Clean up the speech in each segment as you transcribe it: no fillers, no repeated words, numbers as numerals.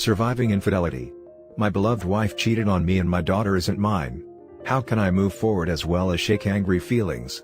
Surviving infidelity. My beloved wife cheated on me and my daughter isn't mine. How can I move forward as well as shake angry feelings?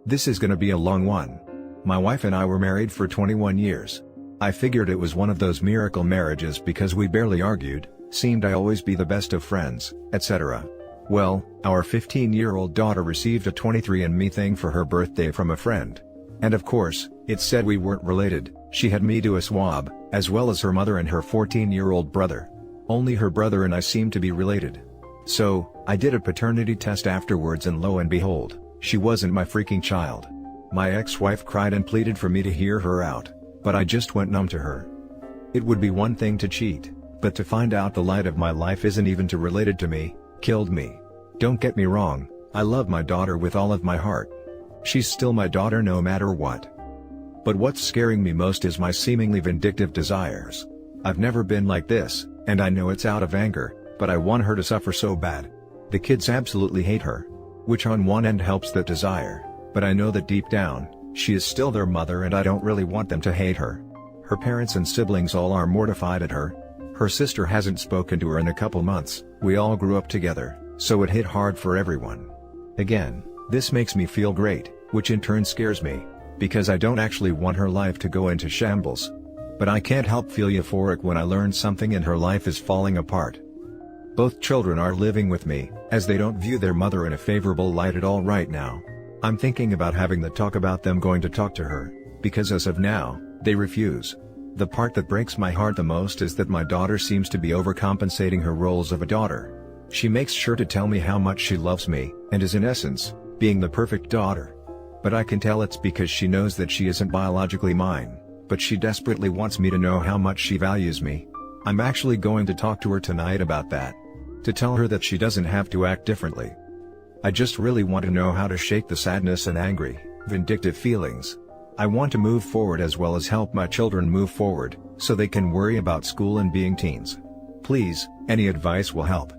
This is gonna be a long one. My wife and I were married for 21 years. I figured it was one of those miracle marriages because we barely argued, seemed I always be the best of friends, etc. Well, our 15-year-old daughter received a 23andMe thing for her birthday from a friend. And of course, it said we weren't related. She had me do a swab, as well as her mother and her 14-year-old brother. Only her brother and I seemed to be related. So, I did a paternity test afterwards and lo and behold, she wasn't my freaking child. My ex-wife cried and pleaded for me to hear her out, but I just went numb to her. It would be one thing to cheat, but to find out the light of my life isn't even related to me, killed me. Don't get me wrong, I love my daughter with all of my heart. She's still my daughter no matter what. But what's scaring me most is my seemingly vindictive desires. I've never been like this, and I know it's out of anger, but I want her to suffer so bad. The kids absolutely hate her. Which on one end helps that desire, but I know that deep down, she is still their mother and I don't really want them to hate her. Her parents and siblings all are mortified at her. Her sister hasn't spoken to her in a couple months. We all grew up together, so it hit hard for everyone. Again, this makes me feel great, which in turn scares me, because I don't actually want her life to go into shambles. But I can't help feel euphoric when I learn something in her life is falling apart. Both children are living with me, as they don't view their mother in a favorable light at all right now. I'm thinking about having the talk about them going to talk to her, because as of now, they refuse. The part that breaks my heart the most is that my daughter seems to be overcompensating her roles of a daughter. She makes sure to tell me how much she loves me, and is in essence, being the perfect daughter. But I can tell it's because she knows that she isn't biologically mine, but she desperately wants me to know how much she values me. I'm actually going to talk to her tonight about that. To tell her that she doesn't have to act differently. I just really want to know how to shake the sadness and angry, vindictive feelings. I want to move forward as well as help my children move forward, so they can worry about school and being teens. Please, any advice will help.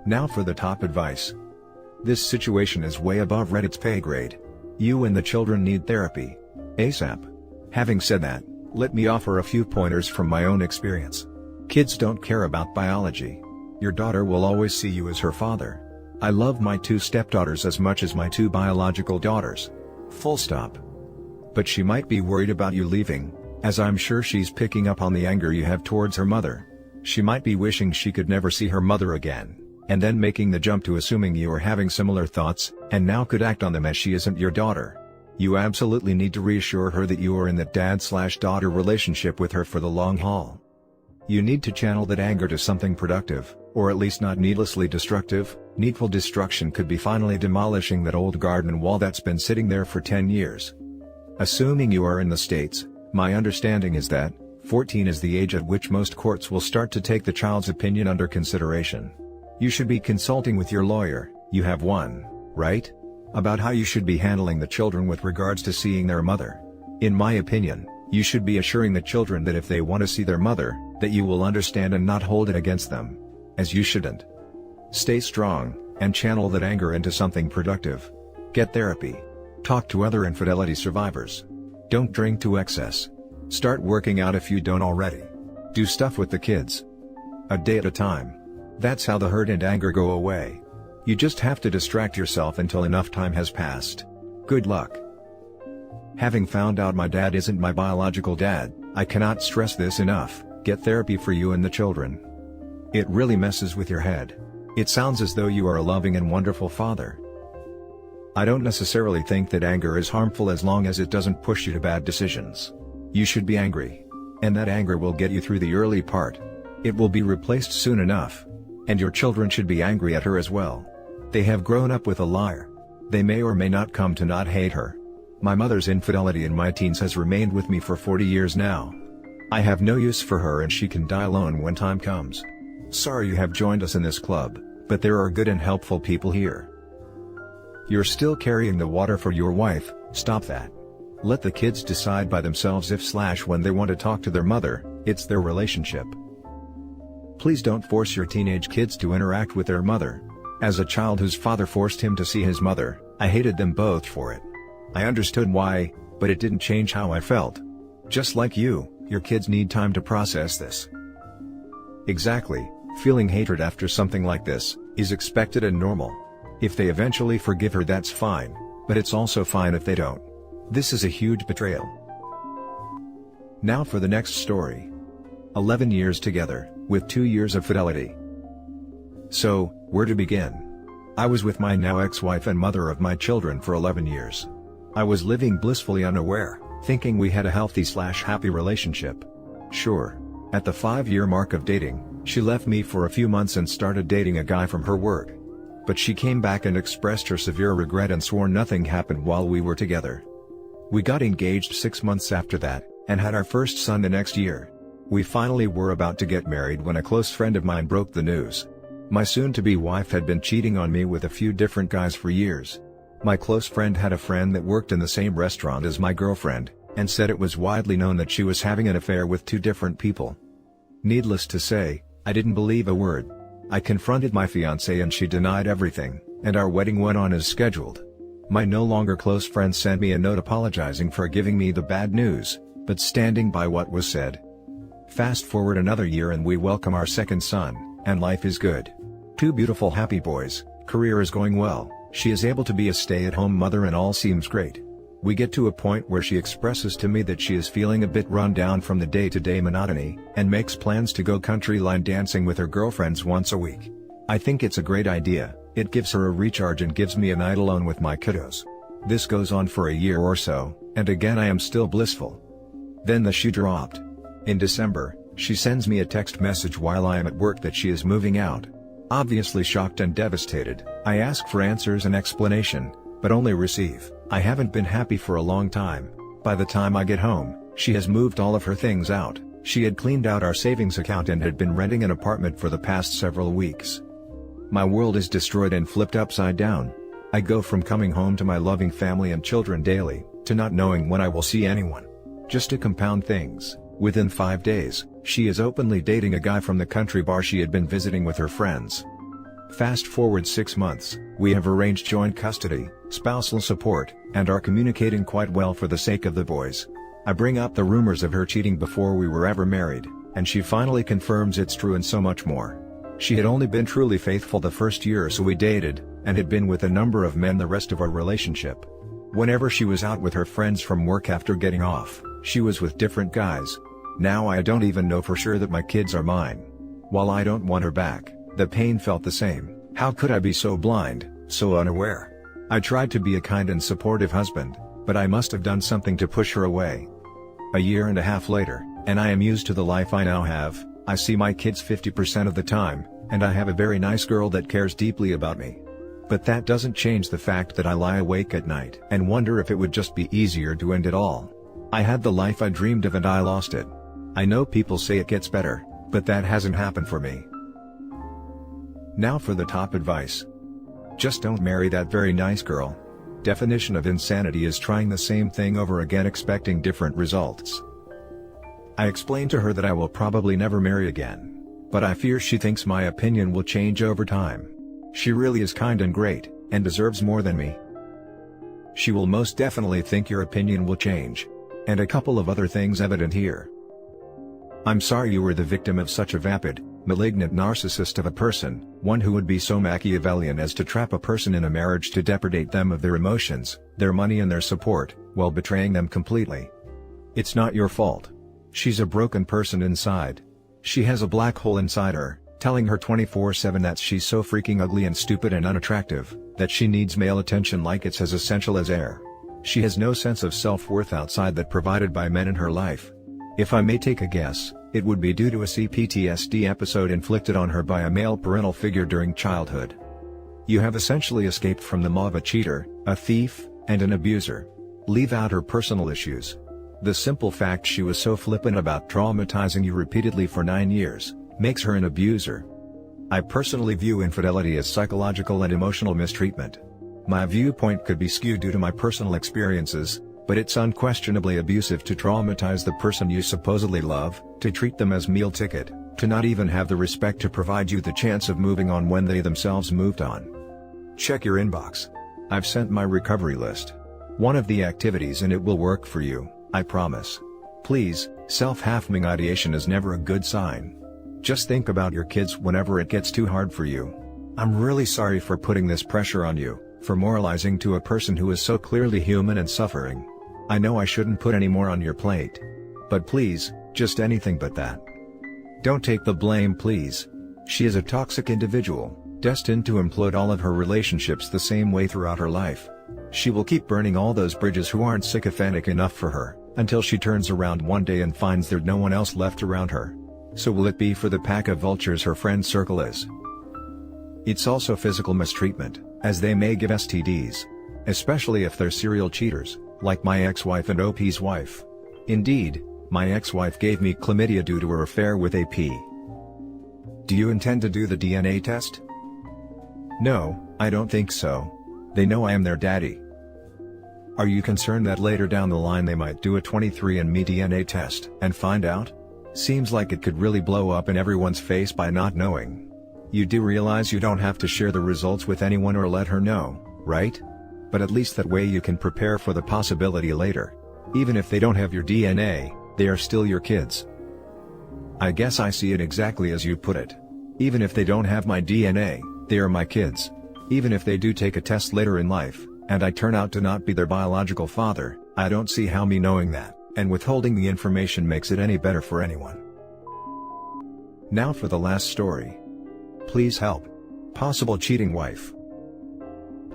Now for the top advice. This situation is way above Reddit's pay grade. You and the children need therapy. ASAP. Having said that, let me offer a few pointers from my own experience. Kids don't care about biology. Your daughter will always see you as her father. I love my 2 stepdaughters as much as my 2 biological daughters. Full stop. But she might be worried about you leaving, as I'm sure she's picking up on the anger you have towards her mother. She might be wishing she could never see her mother again, and then making the jump to assuming you are having similar thoughts, and now could act on them as she isn't your daughter. You absolutely need to reassure her that you are in that dad/daughter relationship with her for the long haul. You need to channel that anger to something productive, or at least not needlessly destructive. Needful destruction could be finally demolishing that old garden wall that's been sitting there for 10 years. Assuming you are in the States, my understanding is that 14 is the age at which most courts will start to take the child's opinion under consideration. You should be consulting with your lawyer, you have one, right? About how you should be handling the children with regards to seeing their mother. In my opinion, you should be assuring the children that if they want to see their mother, that you will understand and not hold it against them. As you shouldn't. Stay strong, and channel that anger into something productive. Get therapy. Talk to other infidelity survivors. Don't drink to excess. Start working out if you don't already. Do stuff with the kids. A day at a time. That's how the hurt and anger go away. You just have to distract yourself until enough time has passed. Good luck. Having found out my dad isn't my biological dad, I cannot stress this enough. Get therapy for you and the children. It really messes with your head. It sounds as though you are a loving and wonderful father. I don't necessarily think that anger is harmful as long as it doesn't push you to bad decisions. You should be angry. And that anger will get you through the early part. It will be replaced soon enough. And your children should be angry at her as well. They have grown up with a liar. They may or may not come to not hate her. My mother's infidelity in my teens has remained with me for 40 years now. I have no use for her and she can die alone when time comes. Sorry you have joined us in this club, but there are good and helpful people here. You're still carrying the water for your wife, stop that. Let the kids decide by themselves if/when they want to talk to their mother, it's their relationship. Please don't force your teenage kids to interact with their mother. As a child whose father forced him to see his mother, I hated them both for it. I understood why, but it didn't change how I felt. Just like you, Your kids need time to process this. Exactly, feeling hatred after something like this is expected and normal. If they eventually forgive her, that's fine, but it's also fine if they don't. This is a huge betrayal. Now for the next story. 11 years together, with 2 years of fidelity. So, where to begin? I was with my now ex-wife and mother of my children for 11 years. I was living blissfully unaware, thinking we had a healthy/happy relationship. Sure. At the 5-year mark of dating, she left me for a few months and started dating a guy from her work. But she came back and expressed her severe regret and swore nothing happened while we were together. We got engaged 6 months after that, and had our first son the next year. We finally were about to get married when a close friend of mine broke the news. My soon-to-be wife had been cheating on me with a few different guys for years. My close friend had a friend that worked in the same restaurant as my girlfriend, and said it was widely known that she was having an affair with 2 different people. Needless to say, I didn't believe a word. I confronted my fiancée and she denied everything, and our wedding went on as scheduled. My no longer close friend sent me a note apologizing for giving me the bad news, but standing by what was said. Fast forward another year and we welcome our second son, and life is good. 2 beautiful happy boys, career is going well, she is able to be a stay-at-home mother and all seems great. We get to a point where she expresses to me that she is feeling a bit run down from the day-to-day monotony, and makes plans to go country line dancing with her girlfriends once a week. I think it's a great idea, it gives her a recharge and gives me a night alone with my kiddos. This goes on for a year or so, and again I am still blissful. Then the shoe dropped. In December, she sends me a text message while I am at work that she is moving out. Obviously shocked and devastated, I ask for answers and explanation, but only receive, "I haven't been happy for a long time." By the time I get home, she has moved all of her things out. She had cleaned out our savings account and had been renting an apartment for the past several weeks. My world is destroyed and flipped upside down. I go from coming home to my loving family and children daily, to not knowing when I will see anyone. Just to compound things, within 5 days, she is openly dating a guy from the country bar she had been visiting with her friends. Fast forward 6 months, we have arranged joint custody, spousal support, and are communicating quite well for the sake of the boys. I bring up the rumors of her cheating before we were ever married, and she finally confirms it's true and so much more. She had only been truly faithful the first year or so we dated, and had been with a number of men the rest of our relationship. Whenever she was out with her friends from work after getting off, she was with different guys. Now I don't even know for sure that my kids are mine. While I don't want her back, the pain felt the same. How could I be so blind, so unaware? I tried to be a kind and supportive husband, but I must have done something to push her away. A year and a half later, and I am used to the life I now have. I see my kids 50% of the time, and I have a very nice girl that cares deeply about me. But that doesn't change the fact that I lie awake at night and wonder if it would just be easier to end it all. I had the life I dreamed of and I lost it. I know people say it gets better, but that hasn't happened for me. Now for the top advice. Just don't marry that very nice girl. Definition of insanity is trying the same thing over again expecting different results. I explained to her that I will probably never marry again. But I fear she thinks my opinion will change over time. She really is kind and great, and deserves more than me. She will most definitely think your opinion will change. And a couple of other things evident here. I'm sorry you were the victim of such a vapid, malignant narcissist of a person, one who would be so Machiavellian as to trap a person in a marriage to depredate them of their emotions, their money and their support, while betraying them completely. It's not your fault. She's a broken person inside. She has a black hole inside her, telling her 24/7 that she's so freaking ugly and stupid and unattractive, that she needs male attention like it's as essential as air. She has no sense of self-worth outside that provided by men in her life. If I may take a guess, it would be due to a CPTSD episode inflicted on her by a male parental figure during childhood. You have essentially escaped from the maw of a cheater, a thief, and an abuser. Leave out her personal issues. The simple fact she was so flippant about traumatizing you repeatedly for 9 years, makes her an abuser. I personally view infidelity as psychological and emotional mistreatment. My viewpoint could be skewed due to my personal experiences, but it's unquestionably abusive to traumatize the person you supposedly love, to treat them as meal ticket, to not even have the respect to provide you the chance of moving on when they themselves moved on. Check your inbox. I've sent my recovery list. One of the activities and it will work for you, I promise. Please, self-harming ideation is never a good sign. Just think about your kids whenever it gets too hard for you. I'm really sorry for putting this pressure on you, for moralizing to a person who is so clearly human and suffering. I know I shouldn't put any more on your plate. But please, just anything but that. Don't take the blame, please. She is a toxic individual, destined to implode all of her relationships the same way throughout her life. She will keep burning all those bridges who aren't sycophantic enough for her, until she turns around one day and finds there's no one else left around her. So will it be for the pack of vultures her friend circle is? It's also physical mistreatment, as they may give STDs. Especially if they're serial cheaters, like my ex-wife and OP's wife. Indeed, my ex-wife gave me chlamydia due to her affair with AP. Do you intend to do the DNA test? No, I don't think so. They know I am their daddy. Are you concerned that later down the line they might do a 23andMe DNA test and find out? Seems like it could really blow up in everyone's face by not knowing. You do realize you don't have to share the results with anyone or let her know, right? But at least that way you can prepare for the possibility later. Even if they don't have your DNA, they are still your kids. I guess I see it exactly as you put it. Even if they don't have my DNA, they are my kids. Even if they do take a test later in life, and I turn out to not be their biological father, I don't see how me knowing that, and withholding the information makes it any better for anyone. Now for the last story. Please help. Possible cheating wife.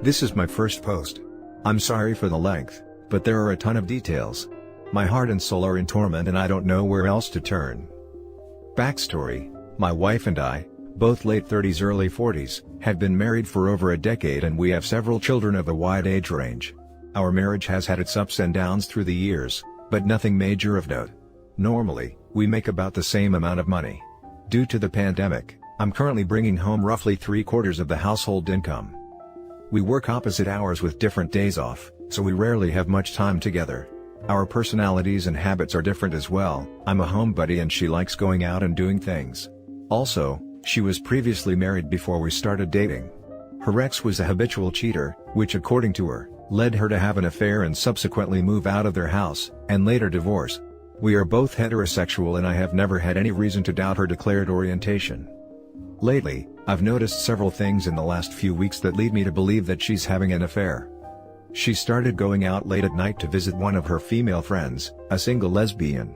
This is my first post. I'm sorry for the length, but there are a ton of details. My heart and soul are in torment and I don't know where else to turn. Backstory: my wife and I, both late 30s early 40s, have been married for over a decade and we have several children of a wide age range. Our marriage has had its ups and downs through the years, but nothing major of note. Normally, we make about the same amount of money. Due to the pandemic, I'm currently bringing home roughly 3/4 of the household income. We work opposite hours with different days off, so we rarely have much time together. Our personalities and habits are different as well. I'm a homebody and she likes going out and doing things. Also, she was previously married before we started dating. Her ex was a habitual cheater, which according to her, led her to have an affair and subsequently move out of their house, and later divorce. We are both heterosexual and I have never had any reason to doubt her declared orientation. Lately, I've noticed several things in the last few weeks that lead me to believe that she's having an affair. She started going out late at night to visit one of her female friends, a single lesbian.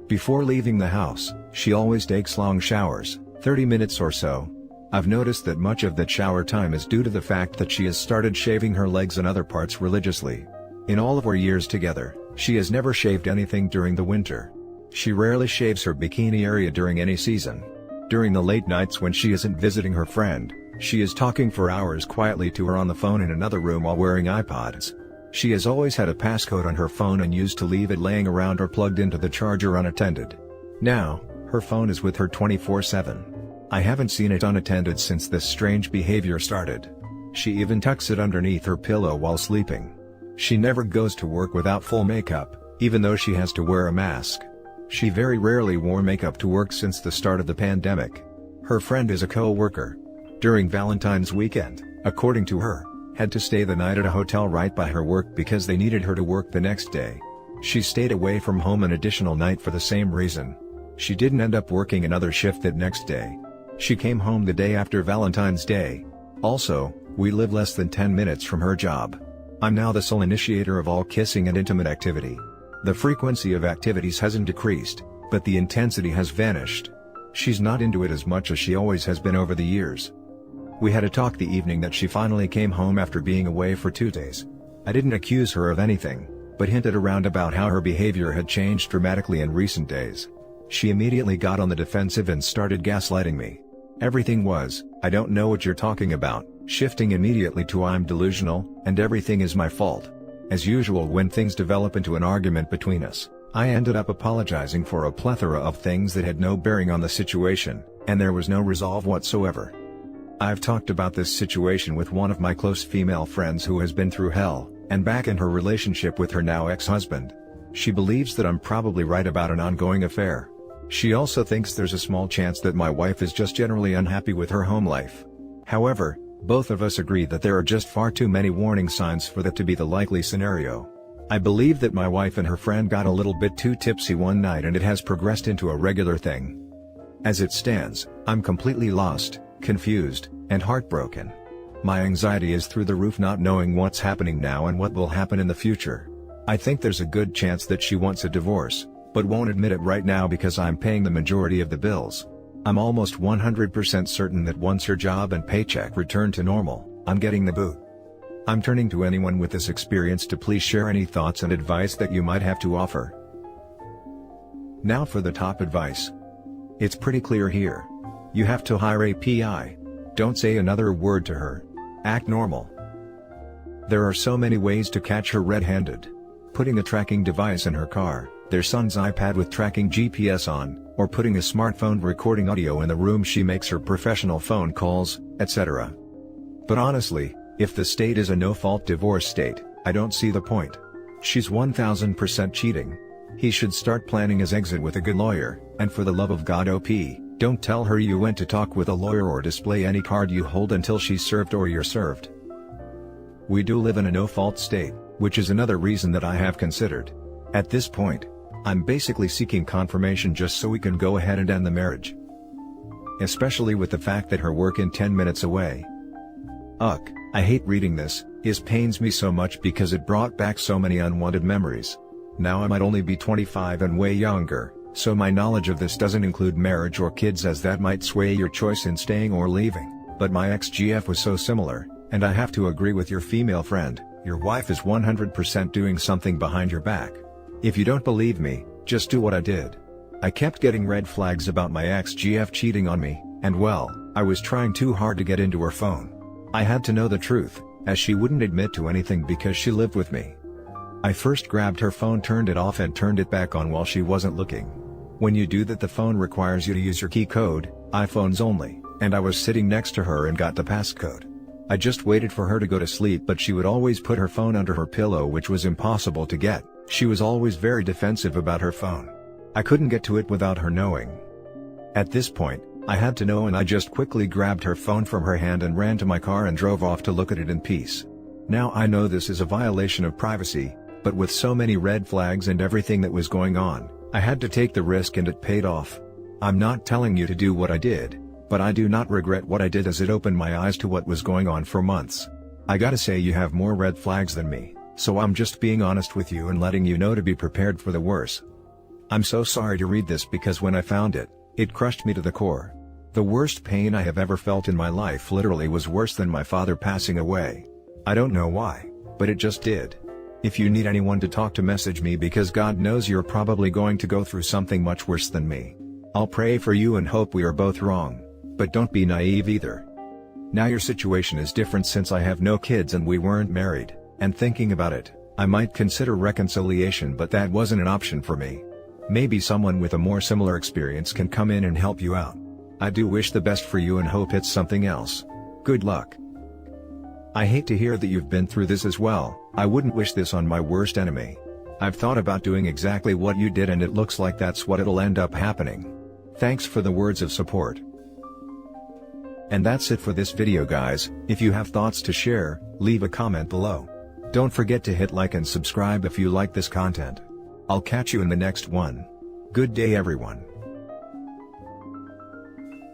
Before leaving the house, she always takes long showers, 30 minutes or so. I've noticed that much of that shower time is due to the fact that she has started shaving her legs and other parts religiously. In all of our years together, she has never shaved anything during the winter. She rarely shaves her bikini area during any season. During the late nights when she isn't visiting her friend, she is talking for hours quietly to her on the phone in another room while wearing iPods. She has always had a passcode on her phone and used to leave it laying around or plugged into the charger unattended. Now, her phone is with her 24/7. I haven't seen it unattended since this strange behavior started. She even tucks it underneath her pillow while sleeping. She never goes to work without full makeup, even though she has to wear a mask. She very rarely wore makeup to work since the start of the pandemic. Her friend is a co-worker. During Valentine's weekend, according to her, had to stay the night at a hotel right by her work because they needed her to work the next day. She stayed away from home an additional night for the same reason. She didn't end up working another shift that next day. She came home the day after Valentine's Day. Also, we live less than 10 minutes from her job. I'm now the sole initiator of all kissing and intimate activity. The frequency of activities hasn't decreased, but the intensity has vanished. She's not into it as much as she always has been over the years. We had a talk the evening that she finally came home after being away for 2 days. I didn't accuse her of anything, but hinted around about how her behavior had changed dramatically in recent days. She immediately got on the defensive and started gaslighting me. Everything was, "I don't know what you're talking about," shifting immediately to "I'm delusional, and everything is my fault." As usual, when things develop into an argument between us, I ended up apologizing for a plethora of things that had no bearing on the situation, and there was no resolve whatsoever. I've talked about this situation with one of my close female friends who has been through hell, and back in her relationship with her now ex-husband. She believes that I'm probably right about an ongoing affair. She also thinks there's a small chance that my wife is just generally unhappy with her home life. However, both of us agree that there are just far too many warning signs for that to be the likely scenario. I believe that my wife and her friend got a little bit too tipsy one night and it has progressed into a regular thing. As it stands, I'm completely lost, confused, and heartbroken. My anxiety is through the roof not knowing what's happening now and what will happen in the future. I think there's a good chance that she wants a divorce, but won't admit it right now because I'm paying the majority of the bills. I'm almost 100% certain that once her job and paycheck return to normal, I'm getting the boot. I'm turning to anyone with this experience to please share any thoughts and advice that you might have to offer. Now for the top advice. It's pretty clear here. You have to hire a PI. Don't say another word to her. Act normal. There are so many ways to catch her red-handed. Putting a tracking device in her car, their son's iPad with tracking GPS on, or putting a smartphone recording audio in the room she makes her professional phone calls, etc. But honestly, if the state is a no-fault divorce state, I don't see the point. She's 1000% cheating. He should start planning his exit with a good lawyer, and for the love of God OP, don't tell her you went to talk with a lawyer or display any card you hold until she's served or you're served. We do live in a no-fault state, which is another reason that I have considered. At this point, I'm basically seeking confirmation just so we can go ahead and end the marriage. Especially with the fact that her work in 10 minutes away. Ugh, I hate reading this, it pains me so much because it brought back so many unwanted memories. Now I might only be 25 and way younger, so my knowledge of this doesn't include marriage or kids as that might sway your choice in staying or leaving, but my ex-GF was so similar, and I have to agree with your female friend, your wife is 100% doing something behind your back. If you don't believe me, just do what I did. I kept getting red flags about my ex-GF cheating on me, and well, I was trying too hard to get into her phone. I had to know the truth, as she wouldn't admit to anything because she lived with me. I first grabbed her phone, turned it off and turned it back on while she wasn't looking. When you do that, the phone requires you to use your key code, iPhones only, and I was sitting next to her and got the passcode. I just waited for her to go to sleep, but she would always put her phone under her pillow, which was impossible to get. She was always very defensive about her phone. I couldn't get to it without her knowing. At this point, I had to know, and I just quickly grabbed her phone from her hand and ran to my car and drove off to look at it in peace. Now I know this is a violation of privacy, but with so many red flags and everything that was going on, I had to take the risk and it paid off. I'm not telling you to do what I did, but I do not regret what I did as it opened my eyes to what was going on for months. I gotta say, you have more red flags than me, so I'm just being honest with you and letting you know to be prepared for the worst. I'm so sorry to read this because when I found it, it crushed me to the core. The worst pain I have ever felt in my life literally was worse than my father passing away. I don't know why, but it just did. If you need anyone to talk to, message me because God knows you're probably going to go through something much worse than me. I'll pray for you and hope we are both wrong, but don't be naive either. Now your situation is different since I have no kids and we weren't married, and thinking about it, I might consider reconciliation, but that wasn't an option for me. Maybe someone with a more similar experience can come in and help you out. I do wish the best for you and hope it's something else. Good luck. I hate to hear that you've been through this as well. I wouldn't wish this on my worst enemy. I've thought about doing exactly what you did and it looks like that's what it'll end up happening. Thanks for the words of support. And that's it for this video, guys. If you have thoughts to share, leave a comment below. Don't forget to hit like and subscribe if you like this content. I'll catch you in the next one. Good day everyone.